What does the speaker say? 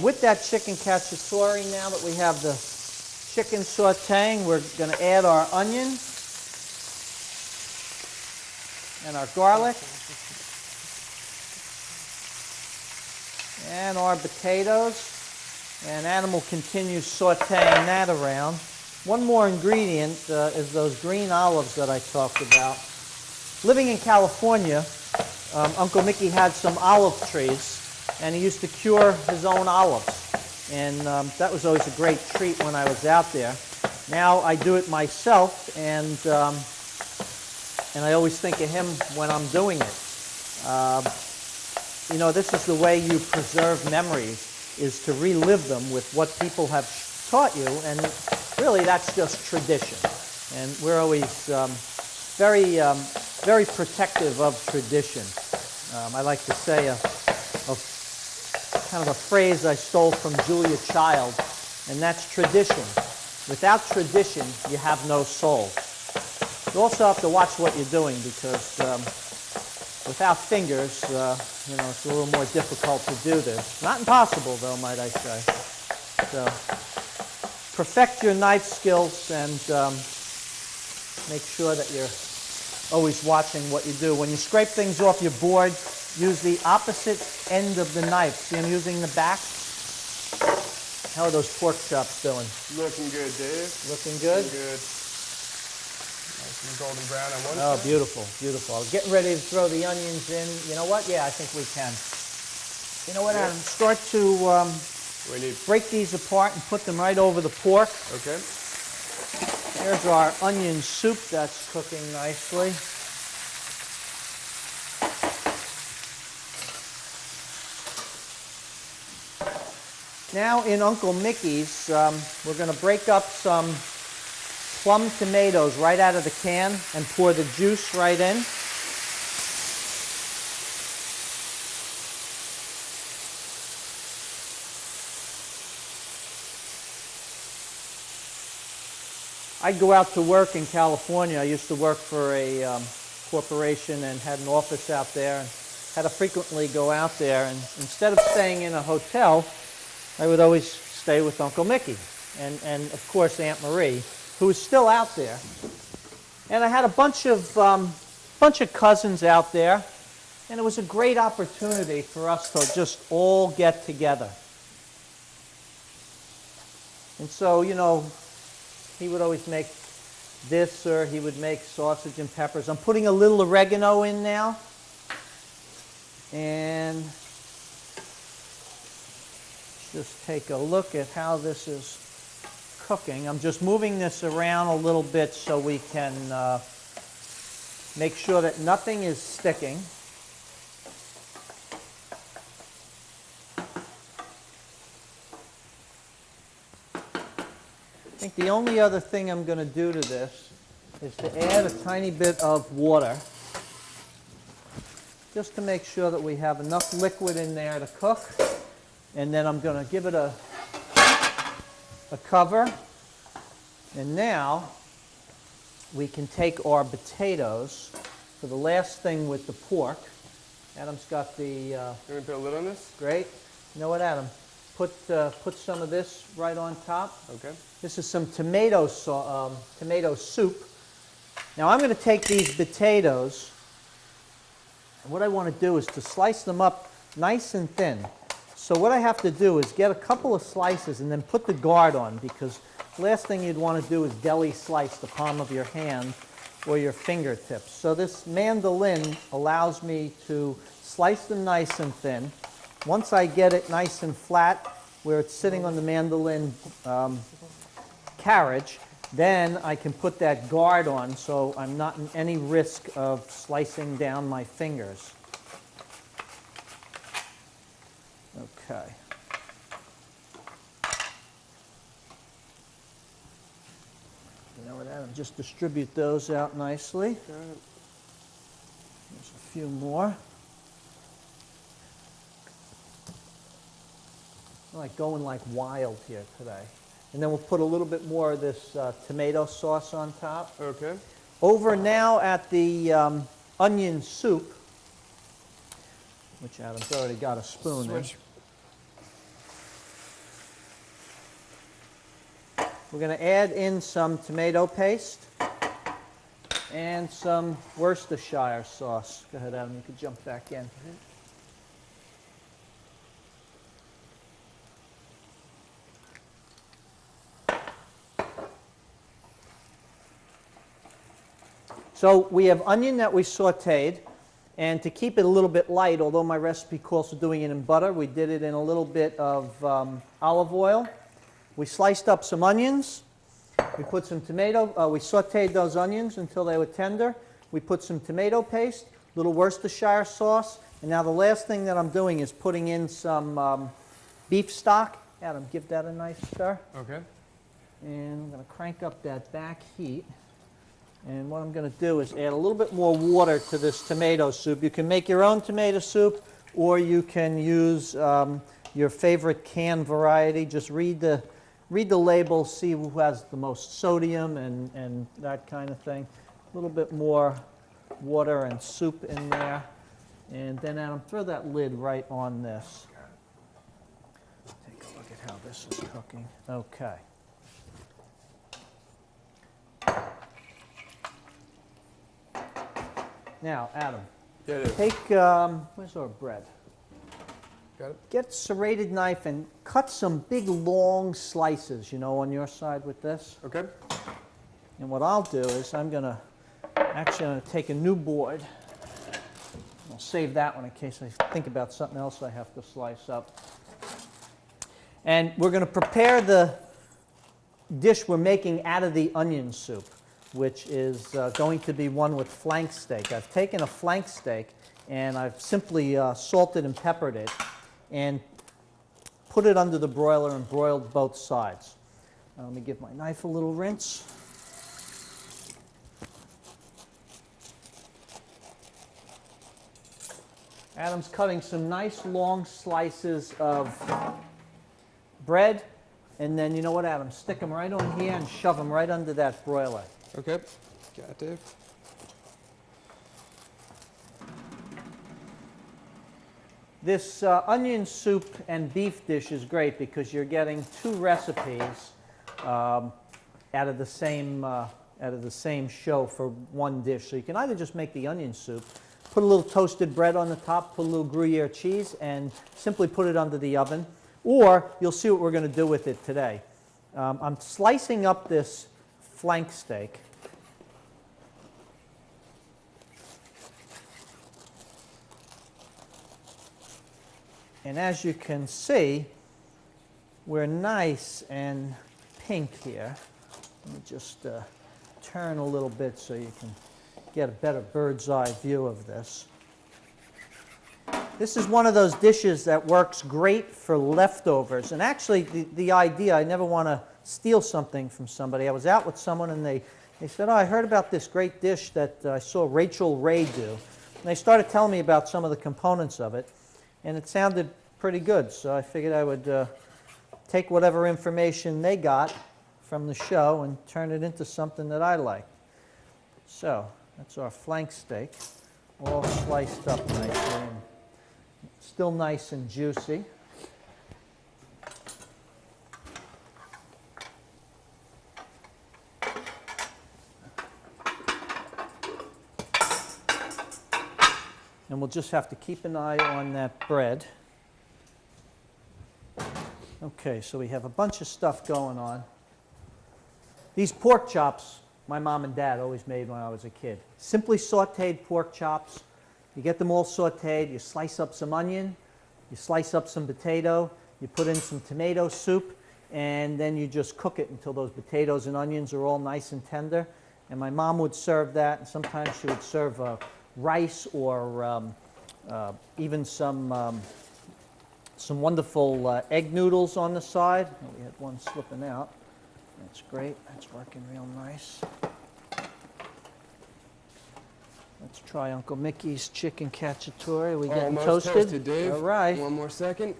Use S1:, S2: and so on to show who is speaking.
S1: With that chicken cacciatore, now that we have the chicken sauteing, we're going to add our onion and our garlic and our potatoes. And Adam will continue sauteing that around. One more ingredient is those green olives that I talked about. Living in California, Uncle Mickey had some olive trees, and he used to cure his own olives. And that was always a great treat when I was out there. Now I do it myself, and I always think of him when I'm doing it. You know, this is the way you preserve memories, is to relive them with what people have taught you, and really that's just tradition. And we're always very protective of tradition. I like to say kind of a phrase I stole from Julia Child, and that's tradition. Without tradition, you have no soul. You also have to watch what you're doing, because without fingers, you know, it's a little more difficult to do this. Not impossible, though, might I say. So, perfect your knife skills and make sure that you're always watching what you do. When you scrape things off your board, use the opposite end of the knife. See, I'm using the back. How are those pork chops doing?
S2: Looking good, Dave.
S1: Looking good?
S2: Looking good. Nice and golden brown on one
S1: Oh,
S2: side.
S1: beautiful, beautiful. Getting ready to throw the onions in. You know what? Yeah, I think we can. You know what, Adam? Start to
S2: We need.
S1: break these apart and put them right over the pork.
S2: Okay.
S1: Here's our onion soup that's cooking nicely. Now in Uncle Mickey's, we're going to break up some plum tomatoes right out of the can and pour the juice right in. I'd go out to work in California. I used to work for a corporation and had an office out there, and had to frequently go out there. And instead of staying in a hotel, I would always stay with Uncle Mickey and of course Aunt Marie, who was still out there. And I had a bunch of cousins out there, and it was a great opportunity for us to just all get together. And so, you know, he would always make this, or he would make sausage and peppers. I'm putting a little oregano in now. And just take a look at how this is cooking. I'm just moving this around a little bit so we can make sure that nothing is sticking. I think the only other thing I'm going to do to this is to add a tiny bit of water, just to make sure that we have enough liquid in there to cook. And then I'm going to give it a cover. And now we can take our potatoes for the last thing with the pork. Adam's got the...
S2: You want to put a lid on this?
S1: Great. You know what, Adam? Put some of this right on top.
S2: Okay.
S1: This is some tomato soup. Now I'm going to take these potatoes, and what I want to do is to slice them up nice and thin. So what I have to do is get a couple of slices and then put the guard on, because the last thing you'd want to do is deli slice the palm of your hand or your fingertips. So this mandolin allows me to slice them nice and thin. Once I get it nice and flat where it's sitting on the mandolin carriage, then I can put that guard on so I'm not in any risk of slicing down my fingers. Okay. You know what, Adam? Just distribute those out nicely. There's a few more. I'm like going like wild here today. And then we'll put a little bit more of this tomato sauce on top.
S2: Okay.
S1: Over now at the onion soup, which Adam's already got a spoon in.
S2: Switch.
S1: We're going to add in some tomato paste and some Worcestershire sauce. Go ahead, Adam, you can jump back in. So we have onion that we sauteed, and to keep it a little bit light, although my recipe calls for doing it in butter, we did it in a little bit of olive oil. We sliced up some onions. We put some tomato, we sauteed those onions until they were tender. We put some tomato paste, little Worcestershire sauce, and now the last thing that I'm doing is putting in some beef stock. Adam, give that a nice stir.
S2: Okay.
S1: And I'm going to crank up that back heat. And what I'm going to do is add a little bit more water to this tomato soup. You can make your own tomato soup, or you can use your favorite canned variety. Just read the label, see who has the most sodium and that kind of thing. A little bit more water and soup in there. And then, Adam, throw that lid right on this. Take a look at how this is cooking. Okay. Now, Adam,
S2: Yeah, it is.
S1: take, where's our bread?
S2: Got it?
S1: Get a serrated knife and cut some big long slices, you know, on your side with this.
S2: Okay.
S1: And what I'll do is I'm going to take a new board. I'll save that one in case I think about something else I have to slice up. And we're going to prepare the dish we're making out of the onion soup, which is going to be one with flank steak. I've taken a flank steak and I've simply salted and peppered it and put it under the broiler and broiled both sides. Let me give my knife a little rinse. Adam's cutting some nice long slices of bread, and then you know what, Adam? Stick them right on here and shove them right under that broiler.
S2: Okay. Got it, Dave.
S1: This onion soup and beef dish is great because you're getting two recipes out of the same show for one dish. So you can either just make the onion soup, put a little toasted bread on the top, put a little Gruyere cheese, and simply put it under the oven. Or you'll see what we're going to do with it today. I'm slicing up this flank steak. And as you can see, we're nice and pink here. Let me just turn a little bit so you can get a better bird's eye view of this. This is one of those dishes that works great for leftovers. And actually, the idea, I never want to steal something from somebody. I was out with someone and they said, oh, I heard about this great dish that I saw Rachel Ray do. And they started telling me about some of the components of it. And it sounded pretty good, so I figured I would take whatever information they got from the show and turn it into something that I like. So, that's our flank steak, all sliced up nicely and still nice and juicy. And we'll just have to keep an eye on that bread. Okay, so we have a bunch of stuff going on. These pork chops, my mom and dad always made when I was a kid. Simply sauteed pork chops. You get them all sauteed, you slice up some onion, you slice up some potato, you put in some tomato soup, and then you just cook it until those potatoes and onions are all nice and tender. And my mom would serve that, and sometimes she would serve rice or even some wonderful egg noodles on the side. Oh, we had one slipping out. That's great. That's working real nice. Let's try Uncle Mickey's chicken cacciatore. We getting
S2: Almost
S1: toasted?
S2: Dave.
S1: All right.
S2: One more second.